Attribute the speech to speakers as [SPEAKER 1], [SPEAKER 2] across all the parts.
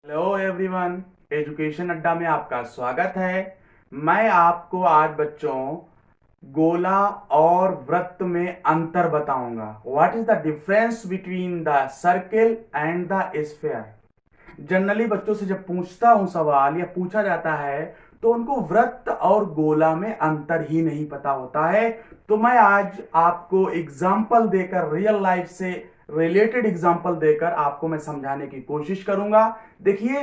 [SPEAKER 1] Hello everyone, education अड्डा में आपका स्वागत है। मैं आपको आज बच्चों गोला और वृत्त में अंतर बताऊंगा। What is the difference between the circle and the sphere. Generally बच्चों से जब पूछता हूं सवाल या पूछा जाता है तो उनको वृत्त और गोला में अंतर ही नहीं पता होता है। तो मैं आज आपको एग्जाम्पल देकर, रियल लाइफ से रिलेटेड एग्जाम्पल देकर आपको मैं समझाने की कोशिश करूंगा। देखिए,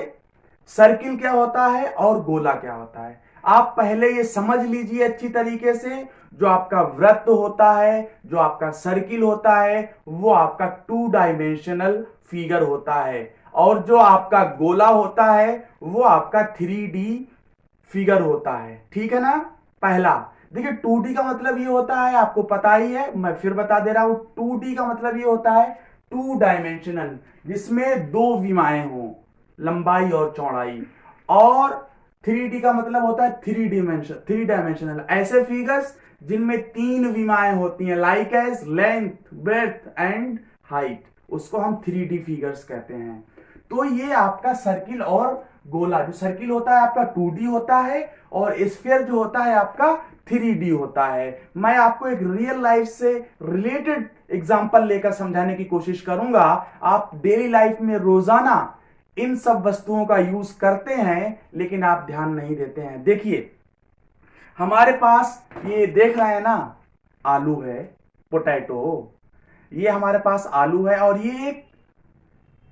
[SPEAKER 1] सर्किल क्या होता है और गोला क्या होता है। आप पहले ये समझ लीजिए अच्छी तरीके से। जो आपका वृत्त होता है, जो आपका सर्किल होता है, वो आपका 2 डायमेंशनल फिगर होता है, और जो आपका गोला होता है वो आपका 3D फिगर होता है। ठीक है ना। पहला देखिए, 2D का मतलब ये होता है, आपको पता ही है, मैं फिर बता दे रहा हूं। 2D का मतलब ये होता है 2 डायमेंशनल, जिसमें दो विमाएं हों, लंबाई और चौड़ाई। और 3D का मतलब होता है 3 डायमेंशनल, ऐसे फिगर्स जिनमें 3 विमाएं होती हैं, like as length, breadth and height, उसको हम 3D फिगर्स कहते हैं। तो ये आपका सर्किल और गोला, जो सर्किल होता है आपका 2D होता है, और स्फीयर जो होता है आपका 3D होता है। मैं आपको एक रियल लाइफ से रिलेटेड एग्जांपल लेकर समझाने की कोशिश करूंगा। आप डेली लाइफ में रोजाना इन सब वस्तुओं का यूज करते हैं, लेकिन आप ध्यान नहीं देते हैं। देखिए, हमारे पास ये देख रहे हैं ना, आलू है, पोटैटो। ये हमारे पास आलू है और ये एक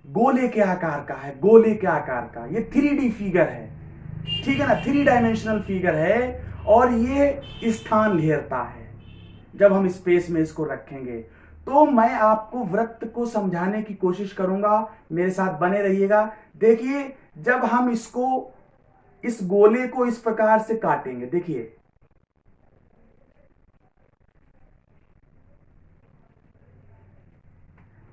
[SPEAKER 1] गोले के आकार का है, गोले के आकार का। ये 3D फिगर है, ठीक है ना, 3 डायमेंशनल फिगर है। और ये स्थान घेरता है जब हम स्पेस में इसको रखेंगे। तो मैं आपको वृत्त को समझाने की कोशिश करूंगा, मेरे साथ बने रहिएगा। देखिए, जब हम इसको, इस गोले को इस प्रकार से काटेंगे, देखिए,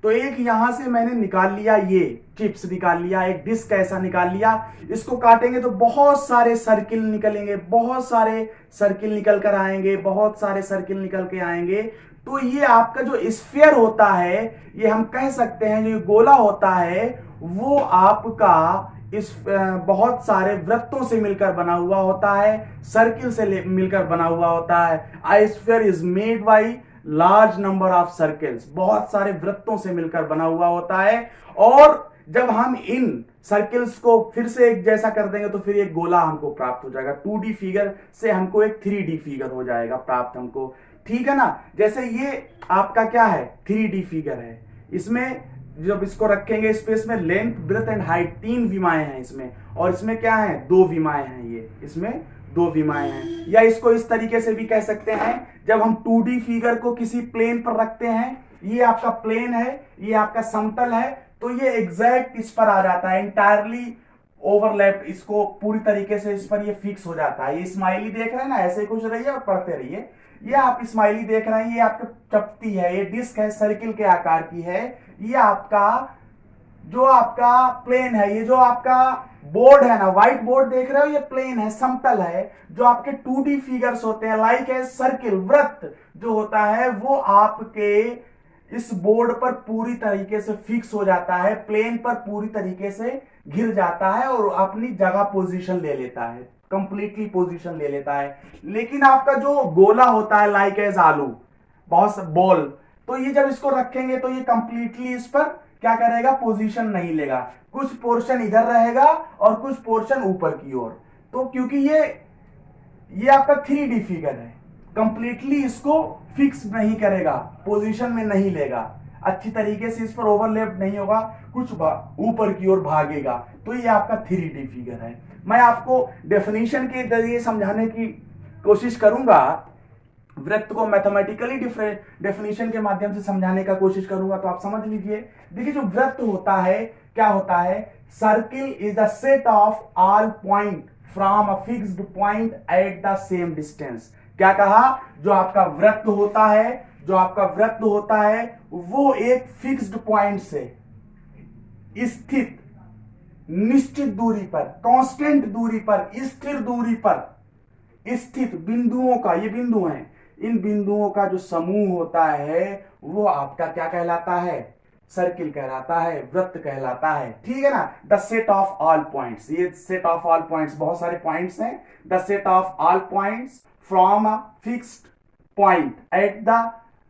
[SPEAKER 1] तो एक यहां से मैंने निकाल लिया, ये चिप्स निकाल लिया, एक डिस्क ऐसा निकाल लिया। इसको काटेंगे तो बहुत सारे सर्किल निकलेंगे, बहुत सारे सर्किल निकल कर आएंगे, बहुत सारे सर्किल निकल के आएंगे। तो ये आपका जो स्फीयर होता है, ये हम कह सकते हैं, जो गोला होता है वो आपका इस बहुत सारे वृत्तों से मिलकर बना हुआ होता है, सर्किल से मिलकर बना हुआ होता है। A sphere is made by large number of circles, बहुत सारे वृत्तों से मिलकर बना हुआ होता है। और जब हम इन सर्कल्स को फिर से एक जैसा कर देंगे तो फिर एक गोला हमको प्राप्त हो जाएगा। 2D फिगर से हमको एक 3D फिगर हो जाएगा प्राप्त हमको, ठीक है ना। जैसे ये आपका क्या है, 3D फिगर है। इसमें जब इसको रखेंगे स्पेस में, लेंथ, ब्रेथ एंड हाइट, 3 विमाएं हैं इसमें, और इसमें क्या है, 2 विमाएं हैं। ये इसमें 2 विमाएं हैं। या इसको इस तरीके से भी कह सकते हैं, जब हम 2D फिगर को किसी प्लेन पर रखते हैं, ये आपका प्लेन है, ये आपका समतल है, तो ये एग्जैक्ट इस पर आ जाता है, इंटायरली ओवरलैप, इसको पूरी तरीके से इस पर ये फिक्स हो जाता है। ये स्माइली देख रहे हैं ना, ऐसे खुश रहिए और पढ़ते रहिए। ये आप स्माइली देख रहे हैं, ये आपका चपटी है, ये डिस्क है, सर्किल के आकार की है। ये आपका जो आपका प्लेन है, ये जो आपका बोर्ड है ना, व्हाइट बोर्ड देख रहे हो, ये प्लेन है, समतल है। जो आपके 2D फिगर्स होते हैं, लाइक है सर्किल, वृत्त जो होता है, वो आपके इस बोर्ड पर पूरी तरीके से फिक्स हो जाता है, प्लेन पर पूरी तरीके से घिर जाता है और अपनी जगह पोजीशन ले लेता है, कंप्लीटली पोजीशन ले लेता है। लेकिन आपका जो गोला होता है, लाइक एज आलू, बहुत बॉल, तो ये जब इसको रखेंगे तो ये कंप्लीटली इस पर क्या करेगा, पोजीशन नहीं लेगा। कुछ पोर्शन इधर रहेगा और कुछ पोर्शन ऊपर की ओर। तो क्योंकि ये आपका 3D फिगर है, कंप्लीटली इसको फिक्स नहीं करेगा, पोजीशन में नहीं लेगा, अच्छी तरीके से इस पर ओवरलैप नहीं होगा, कुछ ऊपर की ओर भागेगा। तो ये आपका 3D फिगर है। मैं आपको डेफिनेशन के जरिए समझाने की कोशिश करूंगा, वृत्त को मैथमेटिकली डेफिनेशन के माध्यम से समझाने का कोशिश करूंगा, तो आप समझ लीजिए। देखिए, जो वृत्त होता है, क्या होता है, circle is the set of all point from a fixed point at the same distance. क्या कहा, जो आपका वृत्त होता है, जो आपका वृत्त होता है, वो एक फिक्स्ड पॉइंट से स्थित, निश्चित दूरी पर, कांस्टेंट दूरी पर, स्थिर दूरी पर स्थित बिंदुओं का, ये बिंदु हैं, इन बिंदुओं का जो समूह होता है वो आपका क्या कहलाता है, सर्किल कहलाता है, वृत्त कहलाता है। ठीक है ना। The set of all points, ये सेट ऑफ ऑल पॉइंट्स, बहुत सारे पॉइंट्स हैं। The set of all points from a fixed point at the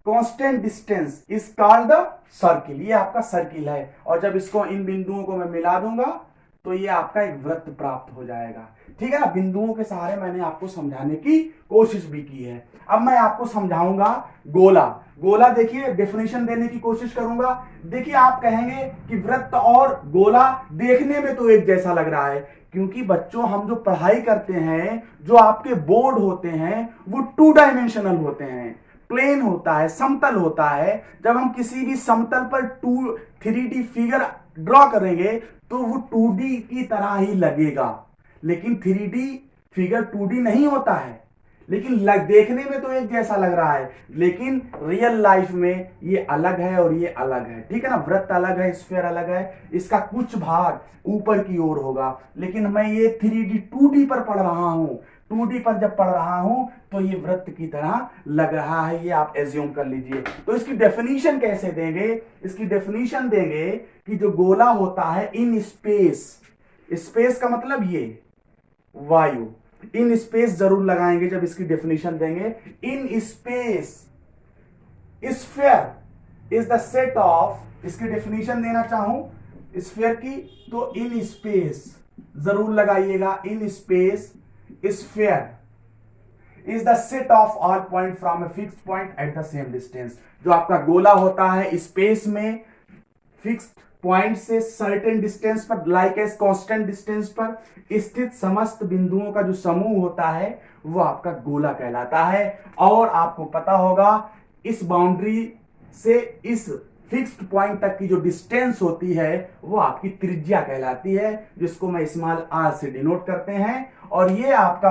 [SPEAKER 1] constant distance is called the circle. ये आपका सर्किल है, और जब इसको इन बिंदुओं को मैं मिला दूंगा तो ये आपका एक वृत्त प्राप्त हो जाएगा। ठीक है ना। बिंदुओं के सहारे मैंने आपको समझाने की कोशिश भी की है। अब मैं आपको समझाऊंगा गोला। गोला देखिए, डेफिनेशन देने की कोशिश करूंगा। देखिए, आप कहेंगे कि वृत्त और गोला देखने में तो एक जैसा लग रहा है, क्योंकि बच्चों हम जो पढ़ाई करते हैं, जो आपके बोर्ड होते हैं, वो 2 डायमेंशनल होते हैं, प्लेन होता है, समतल होता है। जब हम किसी भी समतल पर 3D फिगर ड्रॉ करेंगे तो वो 2D की तरह ही लगेगा, लेकिन 3D फिगर 2D नहीं होता है, लेकिन देखने में तो एक जैसा लग रहा है, लेकिन रियल लाइफ में ये अलग है और ये अलग है। ठीक है ना। वृत्त अलग है, स्फीयर अलग है, इसका कुछ भाग ऊपर की ओर होगा, लेकिन मैं ये 3D 2D पर पढ़ रहा हूं। 2D पर जब पढ़ रहा हूं तो ये वृत्त की तरह लग रहा है, ये आप एज्यूम कर लीजिए। तो इसकी डेफिनेशन कैसे देंगे? इसकी डेफिनेशन देंगे कि जो गोला होता है इन स्पेस, स्पेस का मतलब ये वायु, इन स्पेस जरूर लगाएंगे जब इसकी डेफिनेशन देंगे। In space sphere is the set of, इसकी डेफिनेशन देना चाहूं स्फीयर की तो इन स्पेस जरूर लगाइएगा। In space sphere is the set of all point from a fixed point at the same distance. जो आपका गोला होता है स्पेस में फिक्स्ड पॉइंट से सर्टेन डिस्टेंस पर, लाइक एज कांस्टेंट डिस्टेंस पर स्थित समस्त बिंदुओं का जो समूह होता है वो आपका गोला कहलाता है। और आपको पता होगा इस बाउंड्री से इस फिक्स्ड पॉइंट तक की जो डिस्टेंस होती है वो आपकी त्रिज्या कहलाती है, जिसको मैं स्मॉल r से डिनोट करते हैं। और ये आपका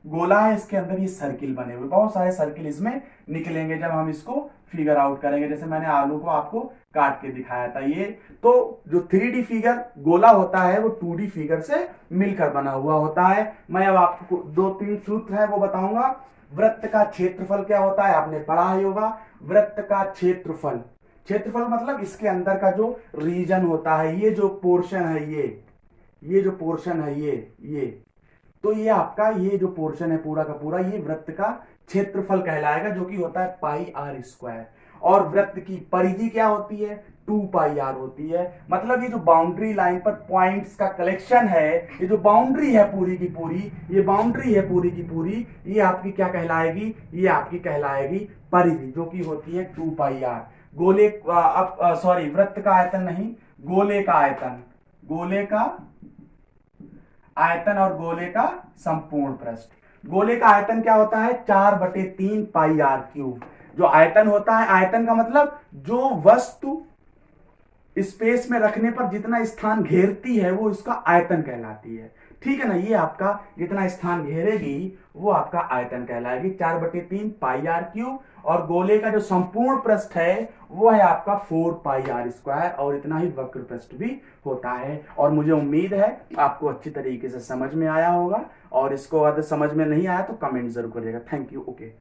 [SPEAKER 1] गोला है, इसके अंदर ये सर्किल बने हुए, बहुत सारे सर्किल इसमें निकलेंगे जब हम इसको फिगर आउट करेंगे। जैसे मैंने आलू को आपको काट के दिखाया था। ये तो जो 3D फिगर गोला होता है वो 2D फिगर से मिलकर बना हुआ होता है। मैं अब आपको 2-3 सूत्र है वो बताऊंगा। वृत्त का क्षेत्रफल क्या होता है, आपने पढ़ा ही होगा। वृत्त का क्षेत्रफल, क्षेत्रफल मतलब इसके अंदर का जो रीजन होता है, ये जो पोर्शन है, ये जो पोर्शन है, ये तो ये आपका ये जो पोर्शन है पूरा का पूरा, ये वृत्त का क्षेत्रफल कहलाएगा, जो कि होता है πr²। और वृत्त की परिधि क्या होती है, 2πr होती है। मतलब ये जो बाउंड्री लाइन पर पॉइंट्स का कलेक्शन है, ये जो बाउंड्री है पूरी की पूरी, ये बाउंड्री है पूरी की पूरी, ये आपकी क्या कहलाएगी, ये आपकी कहलाएगी परिधि, जो कि होती है 2πr। गोले सॉरी वृत्त का आयतन नहीं, गोले का आयतन, गोले का आयतन और गोले का संपूर्ण पृष्ठ। गोले का आयतन क्या होता है, 4/3 πr³। जो आयतन होता है, आयतन का मतलब जो वस्तु स्पेस में रखने पर जितना स्थान घेरती है वो इसका आयतन कहलाती है। ठीक है ना। ये आपका जितना स्थान घेरेगी वो आपका आयतन कहलाएगी, 4/3 πr³। और गोले का जो संपूर्ण पृष्ठ है वो है आपका 4πr², और इतना ही वक्र पृष्ठ भी होता है। और मुझे उम्मीद है आपको अच्छी तरीके से समझ में आया होगा, और इसको अगर समझ में नहीं आया तो कमेंट जरूर करिएगा। Thank you. ओके।